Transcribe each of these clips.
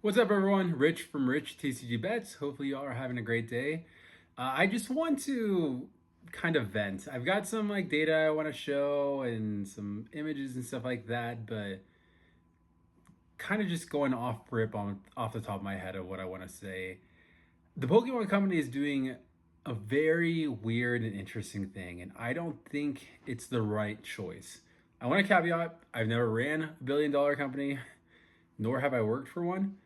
What's up, everyone? Rich from Rich TCG Bets. Hopefully, you all are having a great day. I just want to kind of vent. I've got some like data I want to show and some images and stuff like that, but kind of just going off rip on off the top of my head of what I want to say. The Pokemon Company is doing a very weird and interesting thing, and I don't think it's the right choice. I want to caveat: I've never ran a $1 billion company, nor have I worked for one.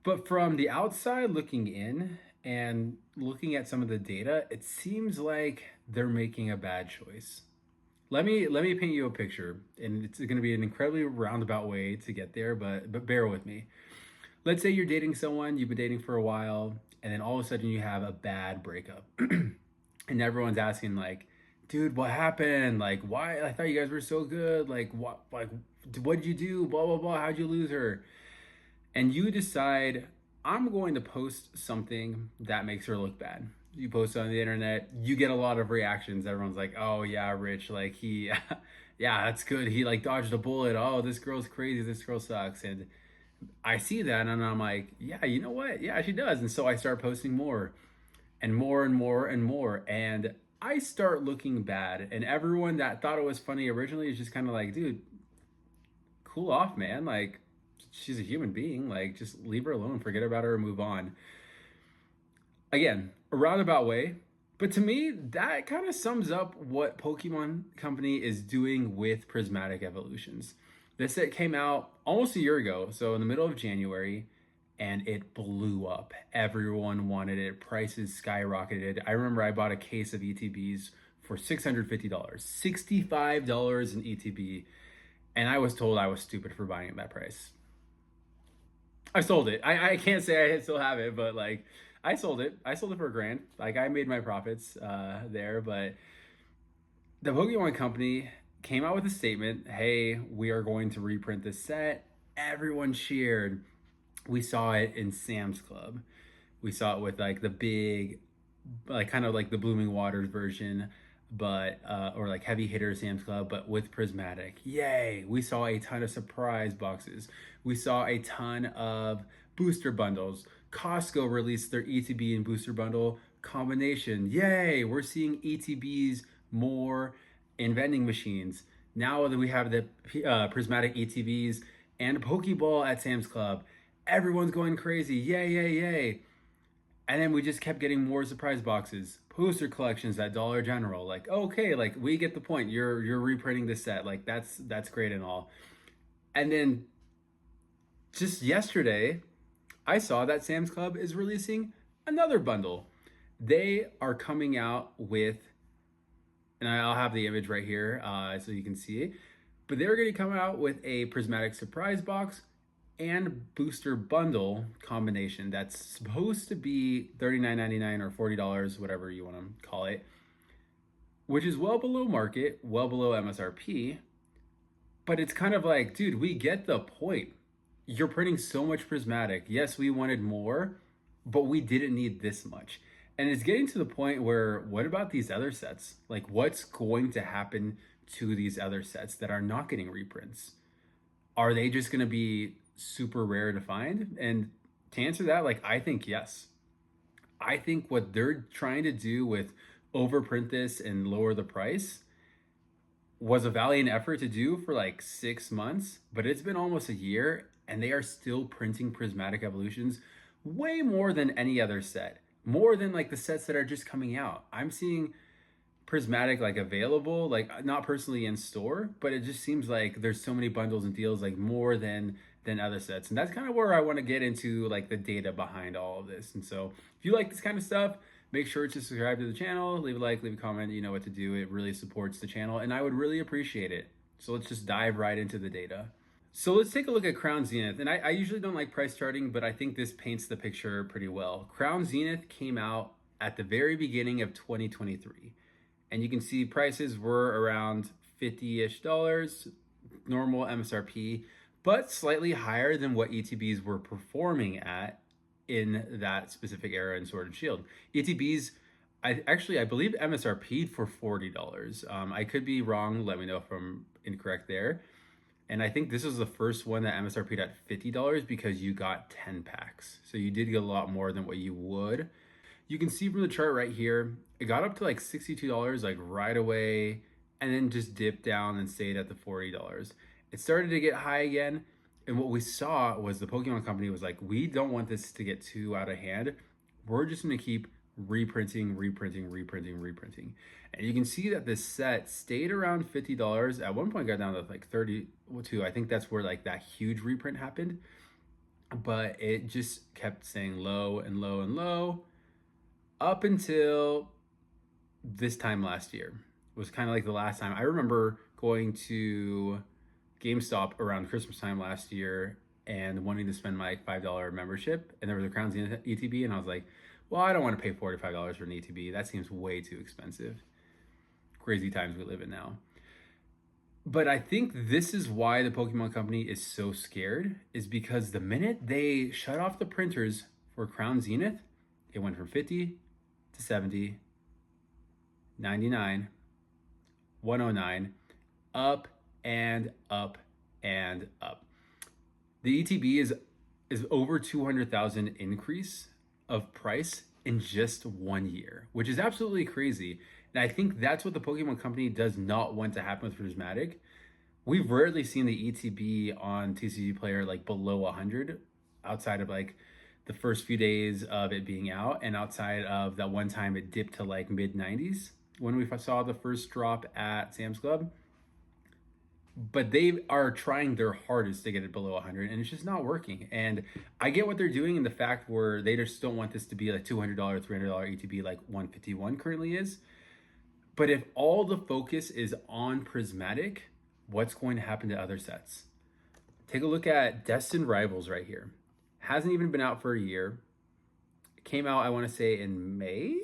But from the outside looking in and looking at some of the data, it seems like they're making a bad choice. Let me paint you a picture, and it's going to be an incredibly roundabout way to get there, but bear with me. Let's say you're dating someone, you've been dating for a while, and then all of a sudden you have a bad breakup. And everyone's asking like, "Dude, what happened? Like, why? I thought you guys were so good. What did you do? Blah blah blah. How'd you lose her?" And you decide, I'm going to post something that makes her look bad. You post it on the internet, you get a lot of reactions. Everyone's like, "Oh yeah, Rich, like he yeah, that's good. He like dodged a bullet. Oh, this girl's crazy. This girl sucks." And I see that and I'm like, "Yeah, you know what? Yeah, she does." And so I start posting more and more and more and more. And I start looking bad. And everyone that thought it was funny originally is just kind of like, "Dude, cool off, man. Like, she's a human being. Like, just leave her alone, forget about her, and move on." Again, a roundabout way, but to me, that kind of sums up what Pokemon Company is doing with Prismatic Evolutions. This set came out almost a year ago, so in the middle of January, and it blew up. Everyone wanted it. Prices skyrocketed. I remember I bought a case of ETBs for $650, $65 in ETB, and I was told I was stupid for buying at that price. I sold it. I can't say I still have it, but like I sold it. I sold it for $1,000. Like I made my profits there, but the Pokemon Company came out with a statement. Hey, we are going to reprint this set. Everyone cheered. We saw it in Sam's Club. We saw it with like the big, like kind of like the Blooming Waters version, but or like heavy hitter Sam's Club, but with Prismatic. Yay! We saw a ton of surprise boxes. We saw a ton of booster bundles. Costco released their ETB and booster bundle combination. Yay! We're seeing ETBs more in vending machines. Now that we have the Prismatic ETBs and Pokeball at Sam's Club, everyone's going crazy. Yay, yay, yay. And then we just kept getting more surprise boxes, poster collections at Dollar General. Like, okay, like we get the point. You're reprinting this set. Like that's great and all. And then just yesterday, I saw that Sam's Club is releasing another bundle. They are coming out with, and I'll have the image right here so you can see it. But they're going to come out with a Prismatic surprise box and booster bundle combination that's supposed to be $39.99 or $40, whatever you want to call it, which is well below market, well below MSRP. But it's kind of like, dude, we get the point. You're printing so much Prismatic. Yes, we wanted more, but we didn't need this much. And it's getting to the point where, what about these other sets? Like, what's going to happen to these other sets that are not getting reprints? Are they just going to be super rare to find? And to answer that, like, I think yes. I think what they're trying to do with overprint this and lower the price was a valiant effort to do for like 6 months, but it's been almost a year and they are still printing Prismatic Evolutions way more than any other set, more than like the sets that are just coming out. I'm seeing Prismatic like available, like not personally in store, but it just seems like there's so many bundles and deals, like more than other sets. And that's kind of where I want to get into like the data behind all of this. And so if you like this kind of stuff, make sure to subscribe to the channel, leave a like, leave a comment. You know what to do. It really supports the channel and I would really appreciate it. So let's just dive right into the data. So let's take a look at Crown Zenith. And I usually don't like price charting, but I think this paints the picture pretty well. Crown Zenith came out at the very beginning of 2023. And you can see prices were around $50-ish, normal MSRP, but slightly higher than what ETBs were performing at in that specific era in Sword and Shield. ETBs, I believe MSRP'd for $40. I could be wrong. Let me know if I'm incorrect there. And I think this was the first one that MSRP'd at $50 because you got 10 packs. So you did get a lot more than what you would. You can see from the chart right here, it got up to like $62 like right away, and then just dipped down and stayed at the $40. It started to get high again. And what we saw was the Pokemon company was like, we don't want this to get too out of hand. We're just going to keep reprinting. And you can see that this set stayed around $50. At one point got down to like 32. I think that's where like that huge reprint happened. But it just kept staying low and low and low up until this time last year. It was kind of like the last time. I remember going to GameStop around Christmas time last year and wanting to spend my $5 membership, and there was a Crown Zenith ETB, and I was like, well, I don't want to pay $45 for an ETB. That seems way too expensive. Crazy times we live in now. But I think this is why the Pokemon Company is so scared, is because the minute they shut off the printers for Crown Zenith, it went from 50 to 70, 99, 109, up and up and up. The ETB is over 200,000 increase of price in just 1 year, which is absolutely crazy. And I think that's what the Pokemon Company does not want to happen with Prismatic. We've rarely seen the ETB on TCG Player like below 100, outside of like the first few days of it being out, and outside of that one time it dipped to like mid 90s when we saw the first drop at Sam's Club. But they are trying their hardest to get it below 100, and it's just not working. And I get what they're doing in the fact where they just don't want this to be like $200, $300 ETB like 151 currently is. But if all the focus is on Prismatic, what's going to happen to other sets? Take a look at Destined Rivals right here. Hasn't even been out for a year. It came out, I want to say, in May.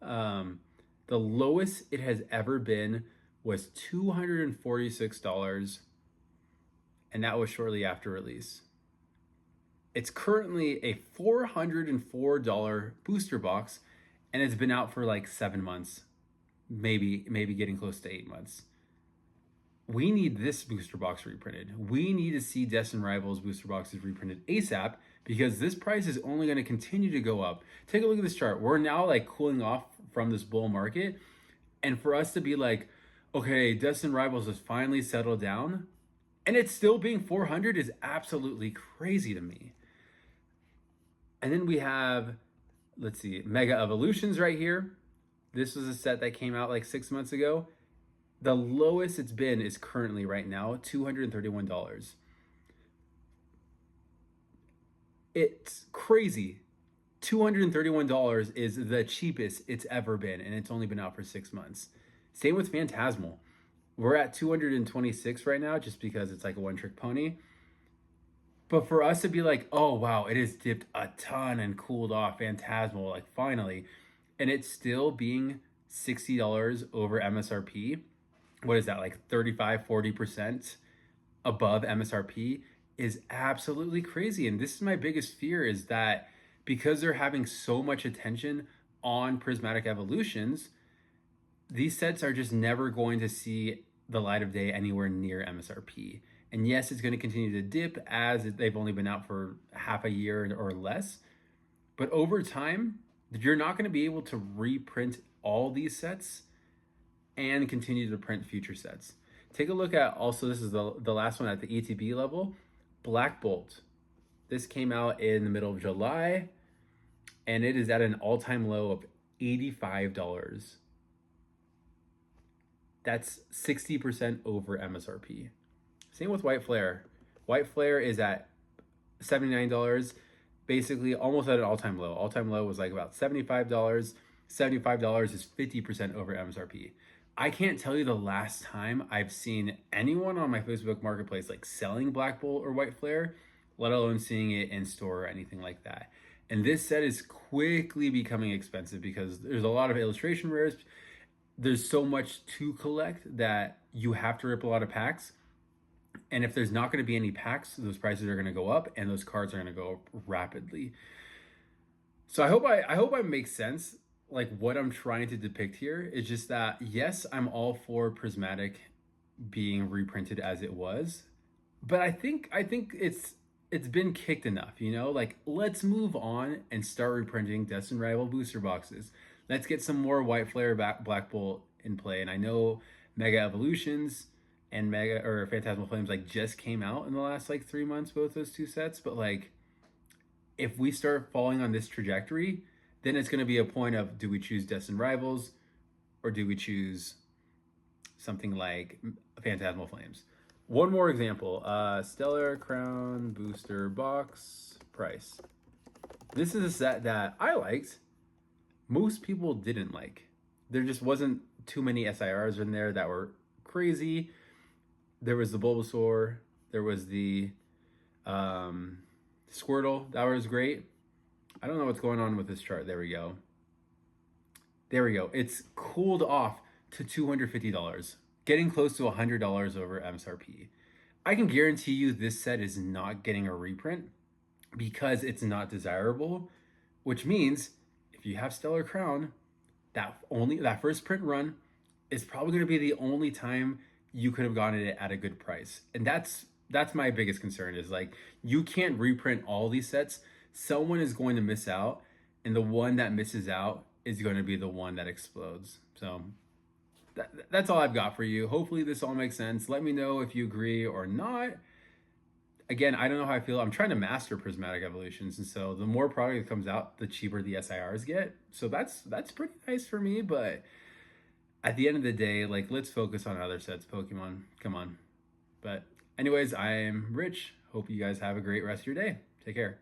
The lowest it has ever been was $246, and that was shortly after release. It's currently a $404 booster box, and it's been out for like 7 months, maybe getting close to 8 months. We need this booster box reprinted. We need to see Destined Rivals booster boxes reprinted ASAP, because this price is only going to continue to go up. Take a look at this chart. We're now like cooling off from this bull market, and for us to be like, okay, Destined Rivals has finally settled down, and it's still being 400 is absolutely crazy to me. And then we have, let's see, Mega Evolutions right here. This was a set that came out like 6 months ago. The lowest it's been is currently right now $231. It's crazy. $231 is the cheapest it's ever been, and it's only been out for 6 months. Same with Phantasmal. We're at 226 right now just because it's like a one-trick pony. But for us to be like, oh, wow, it has dipped a ton and cooled off, Phantasmal, like finally, and it's still being $60 over MSRP. What is that, like 35-40% above MSRP is absolutely crazy. And this is my biggest fear, is that because they're having so much attention on Prismatic Evolutions, these sets are just never going to see the light of day anywhere near MSRP. And yes, it's going to continue to dip as they've only been out for half a year or less. But over time, you're not going to be able to reprint all these sets and continue to print future sets. Take a look at also, this is the last one at the ETB level, Black Bolt. This came out in the middle of July, and it is at an all-time low of $85. That's 60% over MSRP. Same with White Flare. White Flare is at $79, basically almost at an all-time low. All-time low was like about $75. $75 is 50% over MSRP. I can't tell you the last time I've seen anyone on my Facebook marketplace like selling Black Bolt or White Flare, let alone seeing it in store or anything like that. And this set is quickly becoming expensive because there's a lot of illustration rares. There's so much to collect that you have to rip a lot of packs. And if there's not going to be any packs, those prices are going to go up and those cards are going to go up rapidly. So I hope I make sense. Like what I'm trying to depict here is just that, yes, I'm all for Prismatic being reprinted as it was. But I think it's been kicked enough, you know? Like, let's move on and start reprinting Destined Rival booster boxes. Let's get some more White Flare Black Bolt in play. And I know Mega Evolutions and Mega or Phantasmal Flames like just came out in the last like 3 months, both those two sets. But like, if we start falling on this trajectory, then it's going to be a point of, do we choose Destined Rivals or do we choose something like Phantasmal Flames? One more example, Stellar Crown Booster Box price. This is a set that I liked. Most people didn't like. There just wasn't too many SIRs in there that were crazy. There was the Bulbasaur. There was the Squirtle. That was great. I don't know what's going on with this chart. There we go. There we go. It's cooled off to $250, getting close to $100 over MSRP. I can guarantee you this set is not getting a reprint because it's not desirable, which means if you have Stellar Crown, that first print run is probably going to be the only time you could have gotten it at a good price. And that's my biggest concern is like, you can't reprint all these sets. Someone is going to miss out, and the one that misses out is going to be the one that explodes. So that's all I've got for you. Hopefully this all makes sense. Let me know if you agree or not. Again, I don't know how I feel. I'm trying to master Prismatic Evolutions, and so the more product that comes out, the cheaper the SIRs get. So that's pretty nice for me, but at the end of the day, like, let's focus on other sets. Pokemon, come on. But anyways, I'm Rich. Hope you guys have a great rest of your day. Take care.